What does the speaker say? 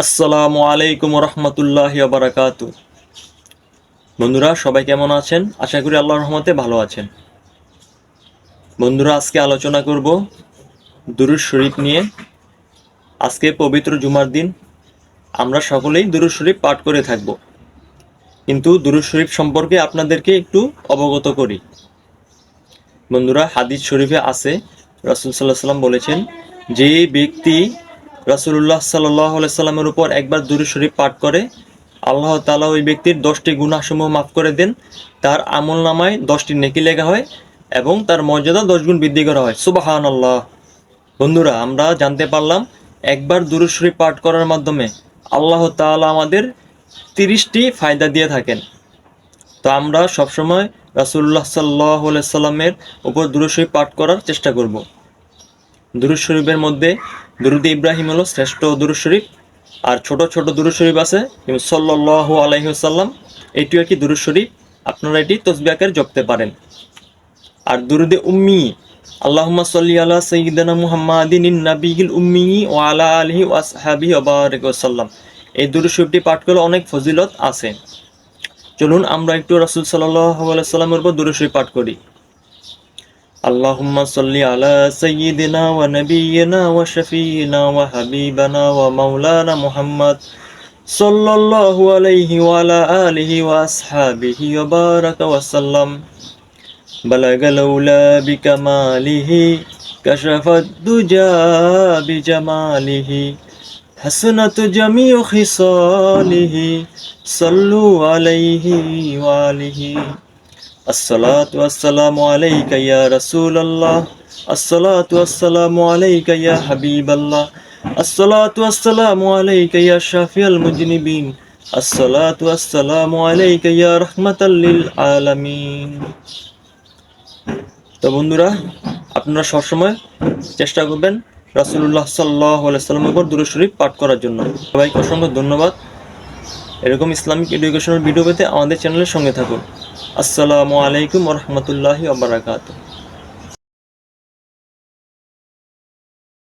আসসালামু আলাইকুম রহমতুল্লাহি ওয়া বারাকাতুহু। বন্ধুরা সবাই কেমন আছেন? আশা করি আল্লাহর রহমতে ভালো আছেন। বন্ধুরা আজকে আলোচনা করব দুরূদ শরীফ নিয়ে। আজকে পবিত্র জুমার দিন, আমরা সকলেই দুরূদ শরীফ পাঠ করে থাকব, কিন্তু দুরূদ শরীফ সম্পর্কে আপনাদেরকে একটু অবগত করি। বন্ধুরা, হাদিস শরীফে আছে, রাসূল সাল্লাল্লাহু আলাইহি সাল্লাম বলেছেন, যে ব্যক্তি রাসূলুল্লাহ সাল্লাল্লাহু আলাইহি সাল্লামের উপর একবার দুরূদ শরীফ পাঠ করে, আল্লাহ তাআলা ওই ব্যক্তির 10টি গুনাহসমূহ মাফ করে দেন, তার আমলনামায় 10টি নেকি লেখা হয় এবং তার মর্যাদা 10 গুণ বৃদ্ধি করা হয়। সুবহানাল্লাহ। বন্ধুরা, আমরা জানতে পারলাম একবার দুরূদ শরীফ পাঠ করার মাধ্যমে আল্লাহ তাআলা আমাদের 30টি ফায়দা দিয়ে থাকেন। তো আমরা সবসময় রাসূলুল্লাহ সাল্লাল্লাহু আলাইহি সাল্লামের উপর দুরূদ শরীফ পাঠ করার চেষ্টা করব। দুরূদ শরীফের মধ্যে দুরূদে ইব্রাহিম হলো শ্রেষ্ঠ দুরূদ শরীফ, আর ছোট ছোট দুরূদ শরীফ আছে যেমন সাল্লাল্লাহু আলাইহি ওয়াসাল্লাম, এটিও একটি দুরূদ শরীফ, আপনারা এটি তাসবিহ আকারে জপতে পারেন। আর দুরূদে উম্মি, আল্লাহুম্মা সাল্লি আলা সাইয়্যিদিনা মুহাম্মাদিন নাবিয়িল উম্মি ওয়া আলা আলিহি ওয়া আসহাবিহি ওয়া বারিক ওয়াসাল্লাম, এই দুরূদ শরীফটি পাঠ করলে অনেক ফজিলত আছে। চলুন আমরা একটু রাসূল সাল্লাল্লাহু আলাইহি সাল্লামের উপর দুরূদ শরীফ পাঠ করি। আল্লাহুম্মা সাল্লি আলা সাইয়্যিদিনা ওয়া নাবিয়িনা ওয়া শাফিইনা ওয়া হাবিবানা ওয়া মাওলানা মুহাম্মদ সাল্লাল্লাহু আলাইহি ওয়া আলা আলিহি ওয়া আসহাবিহি ওয়া বারাকা ওয়া সাল্লাম। বালাগাল উলা বিকামালিহি কাশাফাদ দুজা বিজামালিহি হাসনাত জামিউ খিসালিহি সাল্লু আলাইহি ওয়া আলিহি। আসসালাতু ওয়াসসালামু আলাইকা ইয়া রাসূলুল্লাহ, আসসালাতু ওয়াসসালামু আলাইকা ইয়া হাবিবাল্লাহ, আসসালাতু ওয়াসসালামু আলাইকা ইয়া শাফিয়াল মুজনিবিন, আসসালাতু ওয়াসসালামু আলাইকা ইয়া রাহমাতাল লিল আলামিন। তো বন্ধুরা, আপনারা সবসময় চেষ্টা করবেন রাসূলুল্লাহ সাল্লাল্লাহু আলাইহি সাল্লামের উপর দুরূদ শরীফ পাঠ করার জন্য। সবাইকে অসংখ্য ধন্যবাদ। এরকম ইসলামিক এডুকেশনাল ভিডিও পেতে আমাদের চ্যানেলের সঙ্গে থাকুন। আসসালামু আলাইকুম ওয়া রাহমাতুল্লাহি ওয়া বারাকাতুহু।